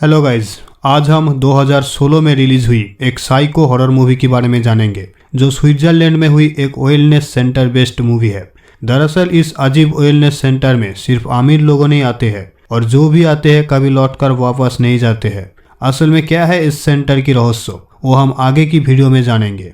Hello guys, आज हम 2016 में रिलीज हुई एक साइको हॉरर मूवी के बारे में जानेंगे जो स्विट्जरलैंड में हुई एक वेलनेस सेंटर बेस्ड मूवी है। दरअसल इस अजीब वेलनेस सेंटर में सिर्फ अमीर लोगों नहीं आते हैं और जो भी आते हैं कभी लौटकर वापस नहीं जाते हैं। असल में क्या है इस सेंटर की रहस्य वो हम आगे की वीडियो में जानेंगे।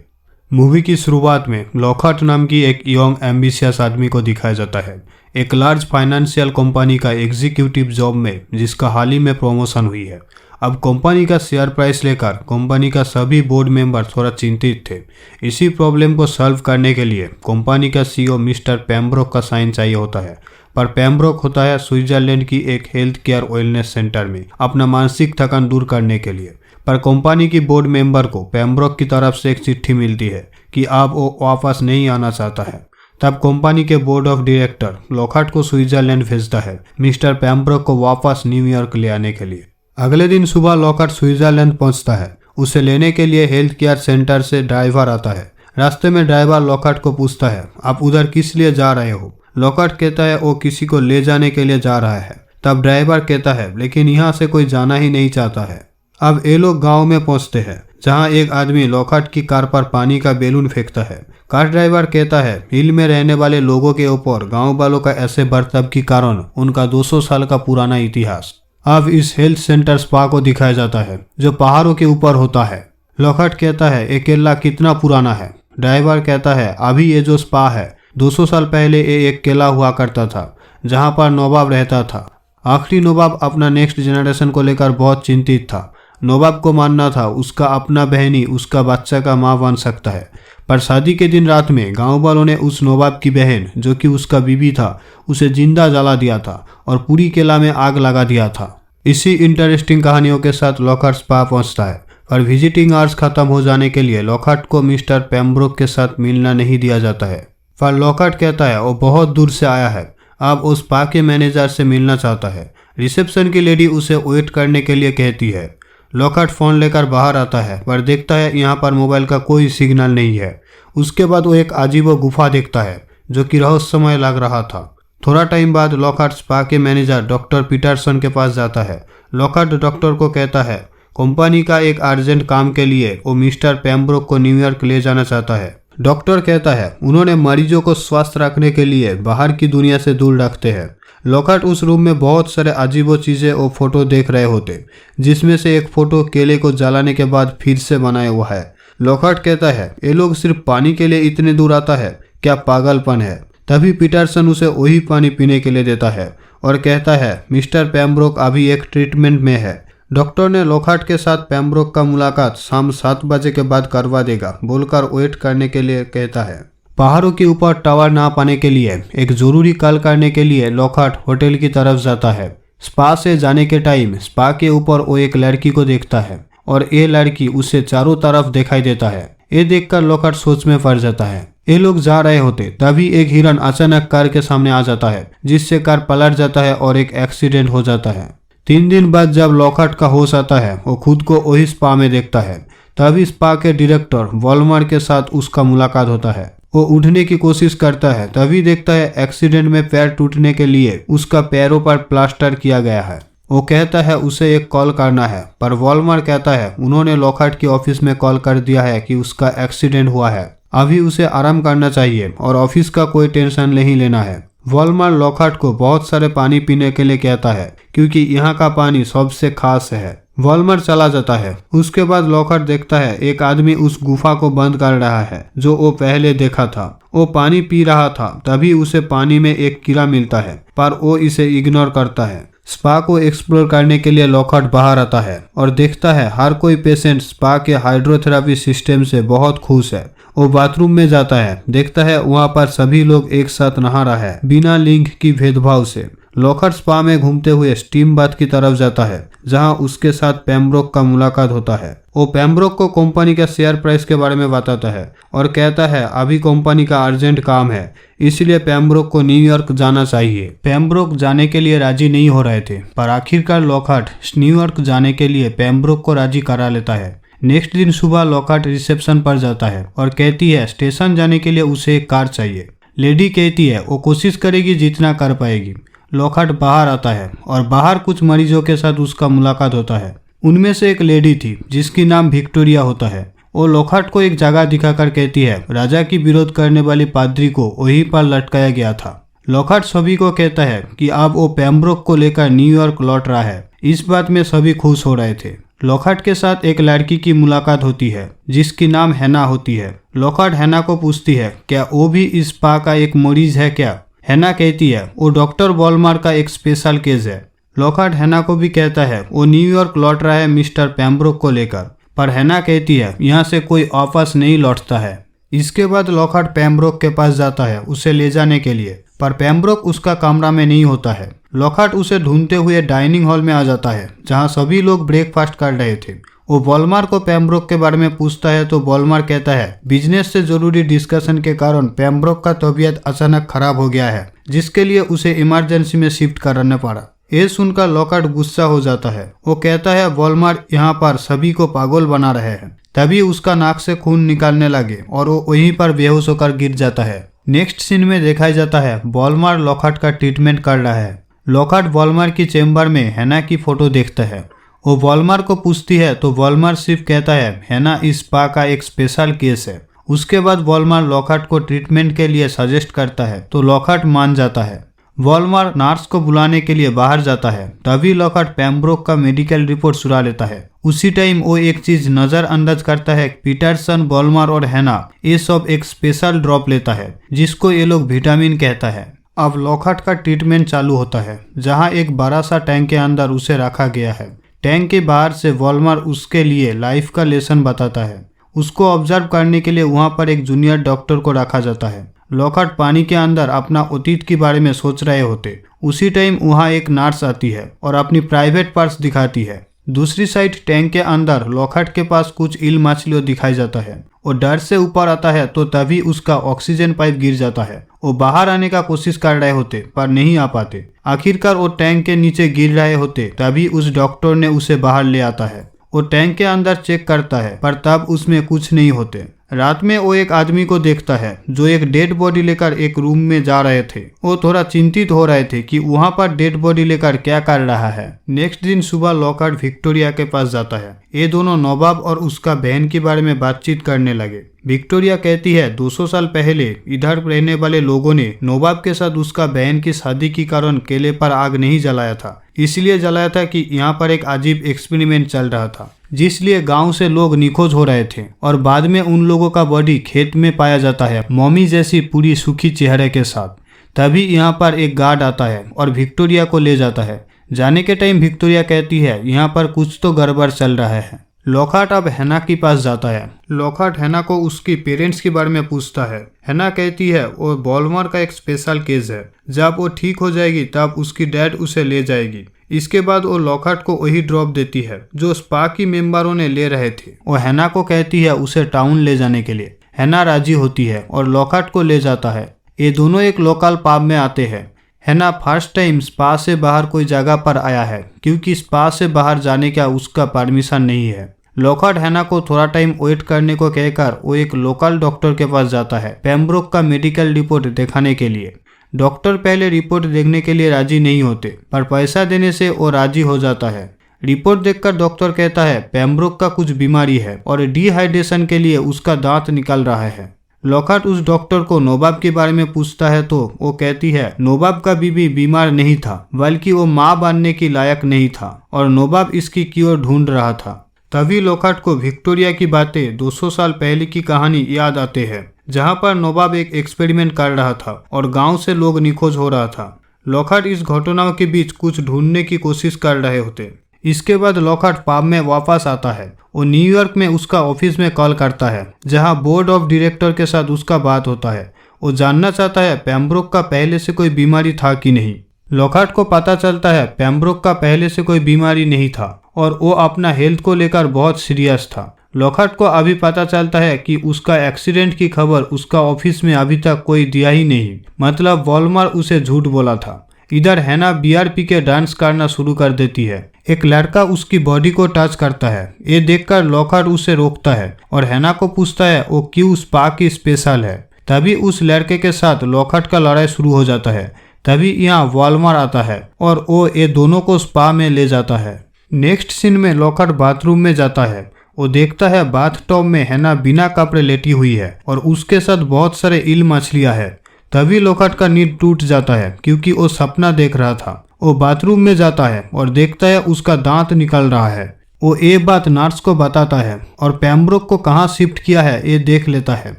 मूवी की शुरुआत में लॉकहार्ट नाम की एक यंग एम्बिशियस आदमी को दिखाया जाता है, एक लार्ज फाइनेंशियल कंपनी का एग्जीक्यूटिव जॉब में जिसका हाल ही में प्रमोशन हुई है। अब कंपनी का शेयर प्राइस लेकर कंपनी का सभी बोर्ड मेंबर थोड़ा चिंतित थे। इसी प्रॉब्लम को सॉल्व करने के लिए कंपनी का सीईओ मिस्टर पेम्ब्रोक का साइन चाहिए होता है, पर पेम्ब्रोक होता है स्विट्जरलैंड की एक हेल्थ केयर वेलनेस सेंटर में अपना मानसिक थकान दूर करने के लिए। पर कंपनी की बोर्ड मेंबर को पेम्ब्रोक की तरफ से एक चिट्ठी मिलती है कि अब वो वापस नहीं आना चाहता है। तब कंपनी के बोर्ड ऑफ डायरेक्टर लॉकहार्ट को स्विट्जरलैंड भेजता है मिस्टर पेम्ब्रोक को वापस न्यूयॉर्क ले आने के लिए। अगले दिन सुबह लॉकहार्ट स्विट्जरलैंड पहुंचता है। उसे लेने के लिए हेल्थ केयर सेंटर से ड्राइवर आता है। रास्ते में ड्राइवर लॉकहार्ट को पूछता है, आप उधर किस लिए जा रहे हो? लॉकहार्ट कहता है वो किसी को ले जाने के लिए जा रहा है। तब ड्राइवर कहता है लेकिन यहाँ से कोई जाना ही नहीं चाहता है। अब ये लोग गांव में पहुंचते हैं जहां एक आदमी लॉकहार्ट की कार पर पानी का बैलून फेंकता है। कार ड्राइवर कहता है हिल में रहने वाले लोगों के ऊपर गांव वालों का ऐसे बर्ताव के कारण उनका 200 साल का पुराना इतिहास। अब इस हेल्थ सेंटर स्पा को दिखाया जाता है जो पहाड़ों के ऊपर होता है। लॉकहार्ट कहता है ये किला कितना पुराना है? ड्राइवर कहता है अभी ये जो स्पा है 200 साल पहले ये एक किला हुआ करता था जहाँ पर नवाब रहता था। आखिरी नवाब अपना नेक्स्ट जनरेशन को लेकर बहुत चिंतित था। नवाब को मानना था उसका अपना बहन ही उसका बच्चा का माँ बन सकता है, पर शादी के दिन रात में गांव वालों ने उस नवाब की बहन जो कि उसका बीवी था उसे जिंदा जला दिया था और पूरी किला में आग लगा दिया था। इसी इंटरेस्टिंग कहानियों के साथ लॉकहार्ट स्पा पहुंचता है, पर विजिटिंग आवर्स खत्म हो जाने के लिए लॉकहार्ट को मिस्टर पेम्ब्रोक के साथ मिलना नहीं दिया जाता है। पर लॉकहार्ट कहता है वो बहुत दूर से आया है, अब उस स्पा के मैनेजर से मिलना चाहता है। रिसेप्शन की लेडी उसे वेट करने के लिए कहती है। लॉकहार्ट फ़ोन लेकर बाहर आता है पर देखता है यहाँ पर मोबाइल का कोई सिग्नल नहीं है। उसके बाद वो एक अजीब गुफा देखता है जो कि रहस्यमय लग रहा था। थोड़ा टाइम बाद लॉकहार्ट स्पा के मैनेजर डॉक्टर पीटरसन के पास जाता है। लॉकहार्ट डॉक्टर को कहता है कंपनी का एक अर्जेंट काम के लिए वो मिस्टर पेम्ब्रोक को न्यूयॉर्क ले जाना चाहता है। डॉक्टर कहता है उन्होंने मरीजों को स्वस्थ रखने के लिए बाहर की दुनिया से दूर रखते हैं। लॉकहार्ट उस रूम में बहुत सारे अजीबो चीज़ें और फोटो देख रहे होते, जिसमें से एक फोटो केले को जलाने के बाद फिर से बनाया हुआ है। लॉकहार्ट कहता है ये लोग सिर्फ पानी के लिए इतने दूर आता है, क्या पागलपन है? तभी पीटरसन उसे वही पानी पीने के लिए देता है और कहता है मिस्टर पेम्ब्रोक अभी एक ट्रीटमेंट में है। डॉक्टर ने लॉकहार्ट के साथ पेम्ब्रोक का मुलाकात शाम 7 बजे के बाद करवा देगा बोलकर वेट करने के लिए कहता है। पहाड़ों के ऊपर टावर ना पाने के लिए एक जरूरी कॉल करने के लिए लॉकहार्ट होटल की तरफ जाता है। स्पा से जाने के टाइम स्पा के ऊपर वो एक लड़की को देखता है और ये लड़की उसे चारों तरफ दिखाई देता है। ये देखकर लॉकहार्ट सोच में पड़ जाता है। ये लोग जा रहे होते तभी एक हिरन अचानक कार के सामने आ जाता है जिससे कार पलट जाता है और एक एक्सीडेंट हो जाता है। 3 दिन बाद जब लॉकहार्ट का होश आता है वो खुद को वही स्पा में देखता है। तभी स्पा के डायरेक्टर वॉलमार के साथ उसका मुलाकात होता है। वो उठने की कोशिश करता है तभी देखता है एक्सीडेंट में पैर टूटने के लिए उसका पैरों पर प्लास्टर किया गया है। वो कहता है उसे एक कॉल करना है, पर वॉलमार कहता है उन्होंने लॉकहार्ट की ऑफिस में कॉल कर दिया है कि उसका एक्सीडेंट हुआ है, अभी उसे आराम करना चाहिए और ऑफिस का कोई टेंशन नहीं लेना है। वॉलमार लॉकहार्ट को बहुत सारे पानी पीने के लिए कहता है क्योंकि यहाँ का पानी सबसे खास है। वॉलमार चला जाता है। उसके बाद लॉकहार्ट देखता है एक आदमी उस गुफा को बंद कर रहा है जो वो पहले देखा था। वो पानी पी रहा था तभी उसे पानी में एक कीड़ा मिलता है, पर वो इसे इग्नोर करता है। स्पा को एक्सप्लोर करने के लिए लॉकहार्ट बाहर आता है और देखता है हर कोई पेशेंट स्पा के हाइड्रोथेरेपी सिस्टम से बहुत खुश है। वो बाथरूम में जाता है, देखता है वहाँ पर सभी लोग एक साथ नहा रहा है बिना लिंग की भेदभाव से। लॉकहार्ट स्पा में घूमते हुए स्टीम बाथ की तरफ जाता है जहां उसके साथ पेम्ब्रोक का मुलाकात होता है। वो पेम्ब्रोक को कंपनी का शेयर प्राइस के बारे में बताता है और कहता है अभी कंपनी का अर्जेंट काम है इसलिए पेम्ब्रोक को न्यूयॉर्क जाना चाहिए। पेम्ब्रोक जाने के लिए राजी नहीं हो रहे थे, पर आखिरकार लॉकहार्ट न्यूयॉर्क जाने के लिए पेम्ब्रोक को राजी करा लेता है। नेक्स्ट दिन सुबह लॉकहार्ट रिसेप्शन पर जाता है और कहती है स्टेशन जाने के लिए उसे एक कार चाहिए। लेडी कहती है वो कोशिश करेगी जितना कर पाएगी। लॉकहार्ट बाहर आता है और बाहर कुछ मरीजों के साथ उसका मुलाकात होता है। उनमें से एक लेडी थी जिसकी नाम विक्टोरिया होता है। वो लॉकहार्ट को एक जगह दिखाकर कहती है राजा की विरोध करने वाली पादरी को वहीं पर लटकाया गया था। लॉकहार्ट सभी को कहता है कि अब वो पेम्ब्रोक को लेकर न्यूयॉर्क लौट रहा है। इस बात में सभी खुश हो रहे थे। लॉकहार्ट के साथ एक लड़की की मुलाकात होती है जिसकी नाम हैना होती है। लॉकहार्ट हैना को पूछती है क्या वो भी इस स्पा का एक मरीज है क्या। हैना कहती है वो डॉक्टर वॉलमार का एक स्पेशल केस है। लॉकहार्ट हैना को भी कहता है वो न्यूयॉर्क लौट रहा है मिस्टर पेम्ब्रोक को लेकर, पर हैना कहती है यहाँ से कोई वापस नहीं लौटता है। इसके बाद लॉकहार्ट पेम्ब्रोक के पास जाता है उसे ले जाने के लिए, पर पेम्ब्रोक उसका कमरा में नहीं होता है। लॉकहार्ट उसे ढूंढते हुए डाइनिंग हॉल में आ जाता है जहां सभी लोग ब्रेकफास्ट कर रहे थे। वो वॉलमार को पेम्ब्रोक के बारे में पूछता है तो वॉलमार कहता है बिजनेस से जरूरी डिस्कशन के कारण पेम्ब्रोक का तबीयत अचानक खराब हो गया है जिसके लिए उसे इमरजेंसी में शिफ्ट करना पड़ा। ये सुनकर लॉकहार्ट गुस्सा हो जाता है। वो कहता है वॉलमार यहाँ पर सभी को पागल बना रहे हैं। तभी उसका नाक से खून निकालने लगे और वो वहीं पर बेहोश होकर गिर जाता है। नेक्स्ट सीन में दिखाया जाता है वॉलमार लॉकहार्ट का ट्रीटमेंट कर रहा है। लॉकहार्ट वॉलमार की चेम्बर में हैना की फोटो देखता है। वो वॉलमार को पूछती है तो वॉलमार सिर्फ कहता है हैना इस स्पा का एक स्पेशल केस है। उसके बाद वॉलमार लॉकहार्ट को ट्रीटमेंट के लिए सजेस्ट करता है तो लॉकहार्ट मान जाता है। वॉलमार नर्स को बुलाने के लिए बाहर जाता है। तभी लॉकहार्ट पेम्ब्रोक का मेडिकल रिपोर्ट सुना लेता है। उसी टाइम वो एक चीज नजरअंदाज करता है। पीटरसन, वॉलमार और हैना ये सब एक स्पेशल ड्रॉप लेता है जिसको ये लोग विटामिन कहता है। अब लॉकहार्ट का ट्रीटमेंट चालू होता है जहां एक बड़ा सा टैंक के अंदर उसे रखा गया है। टैंक के बाहर से वॉलमार उसके लिए लाइफ का लेसन बताता है। उसको ऑब्जर्व करने के लिए वहां पर एक जूनियर डॉक्टर को रखा जाता है। लॉकहार्ट पानी के अंदर अपना अतीत के बारे में सोच रहे होते। उसी टाइम वहां एक नर्स आती है और अपनी प्राइवेट पर्स दिखाती है। दूसरी साइड टैंक के अंदर लॉकहार्ट के पास कुछ इल मछलियों दिखाई जाता है। वो डर से ऊपर आता है तो तभी उसका ऑक्सीजन पाइप गिर जाता है। वो बाहर आने का कोशिश कर रहे होते पर नहीं आ पाते। आखिरकार वो टैंक के नीचे गिर रहे होते तभी उस डॉक्टर ने उसे बाहर ले आता है। वो टैंक के अंदर चेक करता है पर तब उसमें कुछ नहीं होते। रात में वो एक आदमी को देखता है जो एक डेड बॉडी लेकर एक रूम में जा रहे थे। वो थोड़ा चिंतित हो रहे थे कि वहां पर डेड बॉडी लेकर क्या कर रहा है। नेक्स्ट दिन सुबह लॉकहार्ट विक्टोरिया के पास जाता है। ये दोनों नवाब और उसका बहन के बारे में बातचीत करने लगे। विक्टोरिया कहती है 200 साल पहले इधर रहने वाले लोगों ने नवाब के साथ उसका बहन की शादी के कारण केले पर आग नहीं जलाया था। इसलिए जलाया था कि यहाँ पर एक अजीब एक्सपेरिमेंट चल रहा था जिसलिए गांव से लोग निखोज हो रहे थे और बाद में उन लोगों का बॉडी खेत में पाया जाता है मम्मी जैसी पूरी सूखी चेहरे के साथ। तभी यहाँ पर एक गार्ड आता है और विक्टोरिया को ले जाता है। जाने के टाइम विक्टोरिया कहती है यहाँ पर कुछ तो गड़बड़ चल रहा है। लॉकहार्ट अब हैना के पास जाता है। लॉकहार्ट हैना को उसकी पेरेंट्स के बारे में पूछता है। हैना कहती है वो वॉलमार का एक स्पेशल केस है। जब वो ठीक हो जाएगी तब उसकी डैड उसे ले जाएगी। इसके बाद वो लॉकहार्ट को वही ड्रॉप देती है जो स्पा की मेंबरों ने ले रहे थे। वो हैना को कहती है उसे टाउन ले जाने के लिए। हैना राजी होती है और लॉकहार्ट को ले जाता है। ये दोनों एक लोकल पब में आते हैं। हैना फर्स्ट टाइम स्पा से बाहर कोई जगह पर आया है क्योंकि स्पा से बाहर जाने का उसका परमिशन नहीं है। लॉकहार्ट हैना को थोड़ा टाइम वेट करने को कहकर वो एक लोकल डॉक्टर के पास जाता है पेम्ब्रोक का मेडिकल रिपोर्ट दिखाने के लिए। डॉक्टर पहले रिपोर्ट देखने के लिए राजी नहीं होते पर पैसा देने से वो राजी हो जाता है। रिपोर्ट देखकर डॉक्टर कहता है पेम्ब्रोक का कुछ बीमारी है और डिहाइड्रेशन के लिए उसका दांत निकल रहा है। लॉकहार्ट उस डॉक्टर को नवाब के बारे में पूछता है तो वो कहती है नवाब का बीबी बीमार नहीं था बल्कि वो माँ बनने की लायक नहीं था और नवाब इसकी क्योर ढूंढ रहा था। तभी लॉकहार्ट को विक्टोरिया की बातें 200 साल पहले की कहानी याद आते हैं जहां पर नवाब एक एक्सपेरिमेंट कर रहा था और गांव से लोग निखोज हो रहा था। लॉकहार्ट इस घटनाओं के बीच कुछ ढूंढने की कोशिश कर रहे होते। इसके बाद लॉकहार्ट पब में वापस आता है। वो न्यूयॉर्क में उसका ऑफिस में कॉल करता है जहां बोर्ड ऑफ डायरेक्टर के साथ उसका बात होता है। वो जानना चाहता है पेम्ब्रोक का पहले से कोई बीमारी था कि नहीं। लॉकहार्ट को पता चलता है पेम्ब्रोक का पहले से कोई बीमारी नहीं था और वो अपना हेल्थ को लेकर बहुत सीरियस था। लॉकहार्ट को अभी पता चलता है कि उसका एक्सीडेंट की खबर उसका ऑफिस में अभी तक कोई दिया ही नहीं, मतलब वॉलमार उसे झूठ बोला था। इधर हैना बियर पी के डांस करना शुरू कर देती है। एक लड़का उसकी बॉडी को टच करता है। ये देखकर लॉकहार्ट उसे रोकता है और हैना को पूछता है वो क्यों स्पा की स्पेशल है। तभी उस लड़के के साथ लॉकहार्ट का लड़ाई शुरू हो जाता है। तभी यहाँ वॉलमार आता है और वो ये दोनों को स्पा में ले जाता है। नेक्स्ट सीन में लॉकहार्ट बाथरूम में जाता है। वो देखता है बाथटब में हैना बिना कपड़े लेटी हुई है और उसके साथ बहुत सारे ईल मछलियां है। तभी लॉकहार्ट का नींद टूट जाता है क्योंकि वो सपना देख रहा था। वो बाथरूम में जाता है और देखता है उसका दांत निकल रहा है। वो ये बात नर्स को बताता है और पेम्ब्रोक को कहाँ शिफ्ट किया है ये देख लेता है।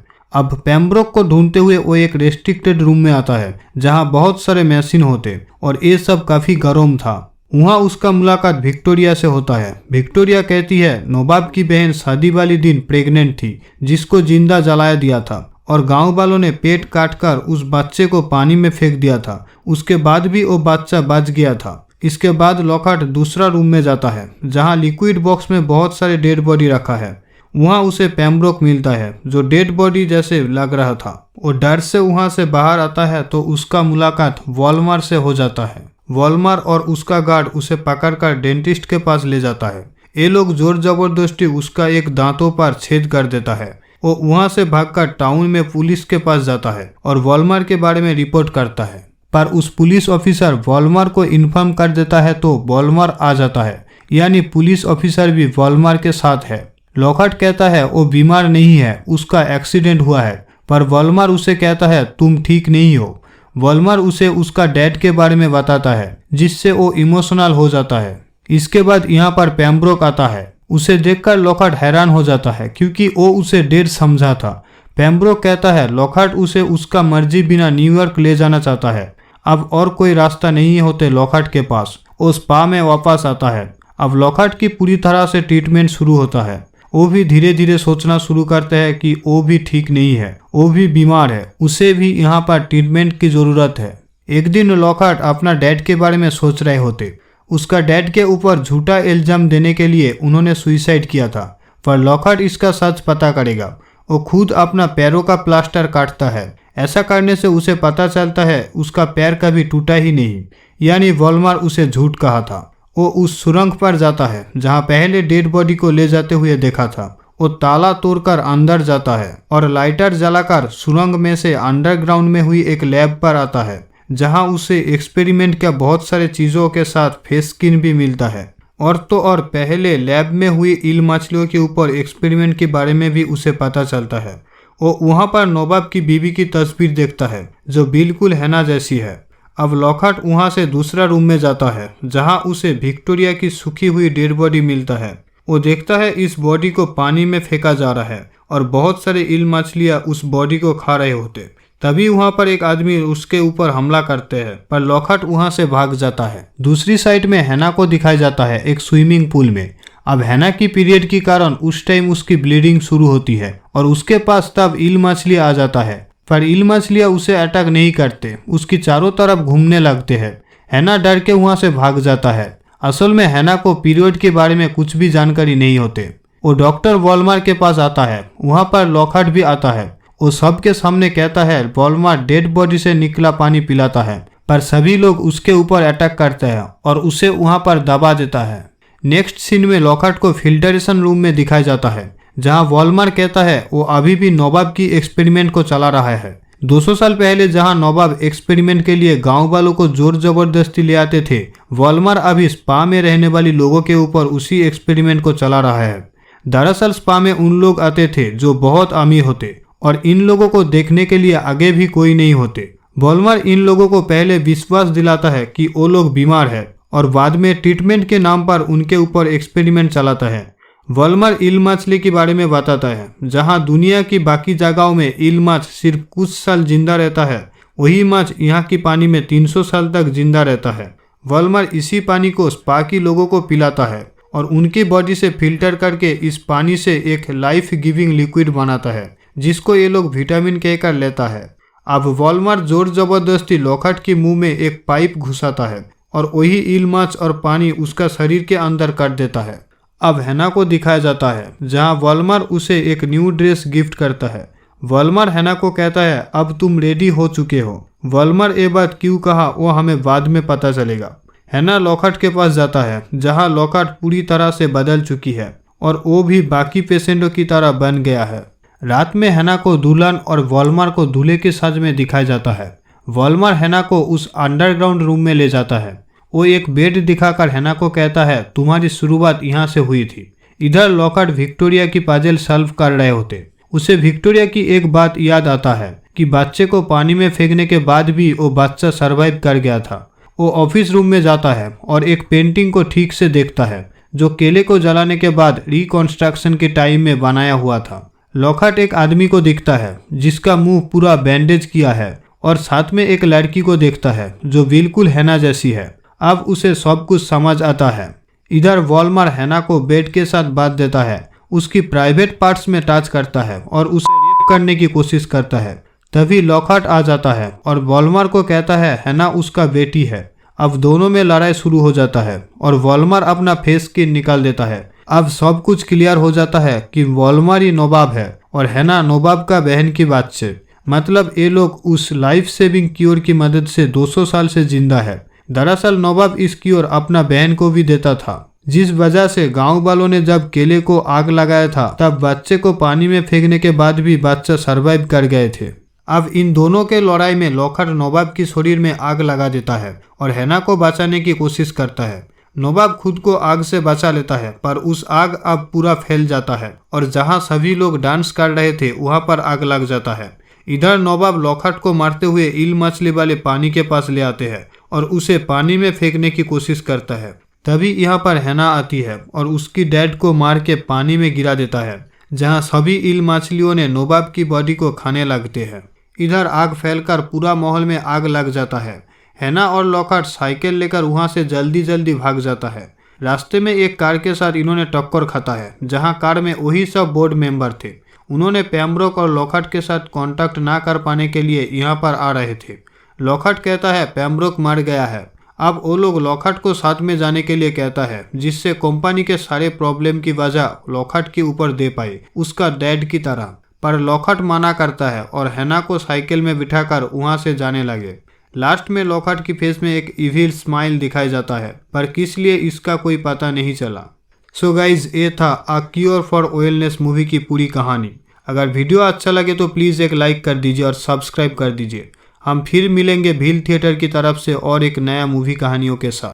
अब पेम्ब्रोक को ढूंढते हुए वो एक रेस्ट्रिक्टेड रूम में आता है जहाँ बहुत सारे मशीन होते और ये सब काफी गर्म था। वहाँ उसका मुलाकात विक्टोरिया से होता है। विक्टोरिया कहती है नवाब की बहन शादी वाली दिन प्रेग्नेंट थी जिसको जिंदा जलाया दिया था और गांव वालों ने पेट काटकर उस बच्चे को पानी में फेंक दिया था। उसके बाद भी वो बच्चा बच गया था। इसके बाद लॉकहार्ट दूसरा रूम में जाता है जहाँ लिक्विड बॉक्स में बहुत सारे डेड बॉडी रखा है। वहाँ उसे पेम्ब्रोक मिलता है जो डेड बॉडी जैसे लग रहा था। वो डर से वहाँ से बाहर आता है तो उसका मुलाकात वॉलमार से हो जाता है। वॉलमार और उसका गार्ड उसे पकड़कर डेंटिस्ट के पास ले जाता है। ये लोग जोर जबरदस्ती उसका एक दांतों पर छेद कर देता है। वो वहाँ से भागकर टाउन में पुलिस के पास जाता है और वॉलमार के बारे में रिपोर्ट करता है। पर उस पुलिस ऑफिसर वॉलमार को इन्फॉर्म कर देता है तो वॉलमार आ जाता है, यानी पुलिस ऑफिसर भी वॉलमार के साथ है। लॉकहार्ट कहता है वो बीमार नहीं है, उसका एक्सीडेंट हुआ है, पर वॉलमार उसे कहता है तुम ठीक नहीं हो। वॉलमार उसे उसका डैड के बारे में बताता है जिससे वो इमोशनल हो जाता है। इसके बाद यहाँ पर पेम्ब्रोक आता है। उसे देखकर लॉकहार्ट हैरान हो जाता है क्योंकि वो उसे डेड समझा था। पेम्ब्रोक कहता है लॉकहार्ट उसे उसका मर्जी बिना न्यूयॉर्क ले जाना चाहता है। अब और कोई रास्ता नहीं होते लॉकहार्ट के पास। वो स्पा में वापस आता है। अब लॉकहार्ट की पूरी तरह से ट्रीटमेंट शुरू होता है। वो भी धीरे धीरे सोचना शुरू करते हैं कि वो भी ठीक नहीं है, वो भी बीमार है, उसे भी यहाँ पर ट्रीटमेंट की ज़रूरत है। एक दिन लॉकहार्ट अपना डैड के बारे में सोच रहे होते। उसका डैड के ऊपर झूठा इल्जाम देने के लिए उन्होंने सुसाइड किया था, पर लॉकहार्ट इसका सच पता करेगा। वो खुद अपना पैरों का प्लास्टर काटता है। ऐसा करने से उसे पता चलता है उसका पैर कभी टूटा ही नहीं, यानी वॉलमार उसे झूठ कहा था। वो उस सुरंग पर जाता है जहाँ पहले डेड बॉडी को ले जाते हुए देखा था। वो ताला तोड़कर अंदर जाता है और लाइटर जलाकर सुरंग में से अंडरग्राउंड में हुई एक लैब पर आता है जहाँ उसे एक्सपेरिमेंट के बहुत सारे चीज़ों के साथ फेस स्किन भी मिलता है। और तो और पहले लैब में हुई ईल मछलियों के ऊपर एक्सपेरिमेंट के बारे में भी उसे पता चलता है। वो वहाँ पर नवाब की बीवी की तस्वीर देखता है जो बिल्कुल हैना जैसी है। अब लॉकहार्ट वहाँ से दूसरा रूम में जाता है जहाँ उसे विक्टोरिया की सूखी हुई डेड बॉडी मिलता है। वो देखता है इस बॉडी को पानी में फेंका जा रहा है और बहुत सारे ईल मछलियाँ उस बॉडी को खा रहे होते। तभी वहाँ पर एक आदमी उसके ऊपर हमला करते हैं, पर लॉकहार्ट वहाँ से भाग जाता है। दूसरी साइड में हैना को दिखाया जाता है एक स्विमिंग पूल में। अब हैना की पीरियड के कारण उस टाइम उसकी ब्लीडिंग शुरू होती है और उसके पास तब ईल मछलियाँ आ जाता है, पर ईल मछलियाँ उसे अटैक नहीं करते, उसकी चारों तरफ घूमने लगते हैं। हैना डर के वहाँ से भाग जाता है। असल में हैना को पीरियड के बारे में कुछ भी जानकारी नहीं होते। वो डॉक्टर वॉलमार के पास आता है। वहाँ पर लॉकहार्ट भी आता है। वो सबके सामने कहता है वॉलमार डेड बॉडी से निकला पानी पिलाता है, पर सभी लोग उसके ऊपर अटैक करते हैं और उसे वहाँ पर दबा देता है। नेक्स्ट सीन में लॉकहार्ट को फिल्टरेशन रूम में दिखाया जाता है जहाँ वॉलमार कहता है वो अभी भी नवाब की एक्सपेरिमेंट को चला रहा है। 200 साल पहले जहां नवाब एक्सपेरिमेंट के लिए गांव वालों को जोर जबरदस्ती ले आते थे, वॉलमार अभी स्पा में रहने वाली लोगों के ऊपर उसी एक्सपेरिमेंट को चला रहा है। दरअसल स्पा में उन लोग आते थे जो बहुत अमीर होते और इन लोगों को देखने के लिए आगे भी कोई नहीं होते। वॉलमार इन लोगों को पहले विश्वास दिलाता है कि वो लोग बीमार है और बाद में ट्रीटमेंट के नाम पर उनके ऊपर एक्सपेरिमेंट चलाता है। वॉलमार ईल मछली के बारे में बताता है जहां दुनिया की बाकी जगहों में ईल मछ सिर्फ कुछ साल जिंदा रहता है, वही मछ यहाँ की पानी में 300 साल तक जिंदा रहता है। वॉलमार इसी पानी को स्पा की लोगों को पिलाता है और उनकी बॉडी से फिल्टर करके इस पानी से एक लाइफ गिविंग लिक्विड बनाता है जिसको ये लोग विटामिन कहकर लेता है। अब वॉलमार जोर जबरदस्ती लॉकहार्ट के मुंह में एक पाइप घुसाता है और वही ईल मछ और पानी उसका शरीर के अंदर कर देता है। अब हैना को दिखाया जाता है जहां वॉलमार उसे एक न्यू ड्रेस गिफ्ट करता है। वॉलमार हैना को कहता है अब तुम रेडी हो चुके हो। वॉलमार ये बात क्यों कहा वो हमें बाद में पता चलेगा। हैना लॉकहार्ट के पास जाता है जहां लॉकहार्ट पूरी तरह से बदल चुकी है और वो भी बाकी पेशेंटों की तरह बन गया है। रात में हैना को दुल्हन और वॉलमार को दूल्हे के साज में दिखाया जाता है। वॉल्मर हैना को उस अंडरग्राउंड रूम में ले जाता है। वो एक बेड दिखाकर हैना को कहता है तुम्हारी शुरुआत यहाँ से हुई थी। इधर लॉकहार्ट विक्टोरिया की पजल सॉल्व कर रहे होते। उसे विक्टोरिया की एक बात याद आता है कि बच्चे को पानी में फेंकने के बाद भी वो बच्चा सरवाइव कर गया था। वो ऑफिस रूम में जाता है और एक पेंटिंग को ठीक से देखता है जो केले को जलाने के बाद रिकंस्ट्रक्शन के टाइम में बनाया हुआ था। लॉकहार्ट एक आदमी को दिखता है जिसका मुंह पूरा बैंडेज किया है और साथ में एक लड़की को देखता है जो बिल्कुल हैना जैसी है। अब उसे सब कुछ समझ आता है। इधर वॉल्मर हैना को बेड के साथ बांध देता है, उसकी प्राइवेट पार्ट्स में टच करता है और उसे रेप करने की कोशिश करता है। तभी लॉकहार्ट आ जाता है और वॉल्मर को कहता है हैना उसका बेटी है। अब दोनों में लड़ाई शुरू हो जाता है और वॉल्मर अपना फेस स्किन निकाल देता है। अब सब कुछ क्लियर हो जाता है कि वॉल्मर ही नवाब है और हैना नवाब का बहन की बच्चे। मतलब ये लोग उस लाइफ सेविंग क्योर की मदद से 200 साल से जिंदा है। दरअसल नवाब इस क्योर अपना बहन को भी देता था, जिस वजह से गांव वालों ने जब केले को आग लगाया था तब बच्चे को पानी में फेंकने के बाद भी बच्चा सरवाइव कर गए थे। अब इन दोनों के लड़ाई में लॉकहार्ट नवाब की शरीर में आग लगा देता है और हैना को बचाने की कोशिश करता है। नवाब खुद को आग से बचा लेता है पर उस आग अब पूरा फैल जाता है और जहां सभी लोग डांस कर रहे थे वहां पर आग लग जाता है। इधर नवाब लॉकहार्ट को मारते हुए ईल मछली वाले पानी के पास ले आते हैं और उसे पानी में फेंकने की कोशिश करता है। तभी यहाँ पर हैना आती है और उसकी डैड को मार के पानी में गिरा देता है, जहाँ सभी ईल मछलियों ने नवाब की बॉडी को खाने लगते हैं। इधर आग फैलकर पूरा माहौल में आग लग जाता है। हैना और लॉकहार्ट साइकिल लेकर वहाँ से जल्दी जल्दी भाग जाता है। रास्ते में एक कार के साथ इन्होंने टक्कर खाता है, जहाँ कार में वही सब बोर्ड मेंबर थे। उन्होंने पेम्ब्रोक और लॉकहार्ट के साथ कांटेक्ट ना कर पाने के लिए यहाँ पर आ रहे थे। लॉकहार्ट कहता है पेम्ब्रोक मर गया है। अब वो लोग लॉकहार्ट को साथ में जाने के लिए कहता है, जिससे कंपनी के सारे प्रॉब्लम की वजह लॉकहार्ट के ऊपर दे पाए, उसका डैड की तरह। पर लॉकहार्ट मना करता है और हैना को साइकिल में बिठाकर वहां से जाने लगे। लास्ट में लॉकहार्ट की फेस में एक इविल स्माइल दिखाई जाता है, पर किस लिए इसका कोई पता नहीं चला। सो गाइज, ये था अ क्योर फॉर ओइलनेस मूवी की पूरी कहानी। अगर वीडियो अच्छा लगे तो प्लीज़ एक लाइक कर दीजिए और सब्सक्राइब कर दीजिए। हम फिर मिलेंगे भील थिएटर की तरफ से और एक नया मूवी कहानियों के साथ।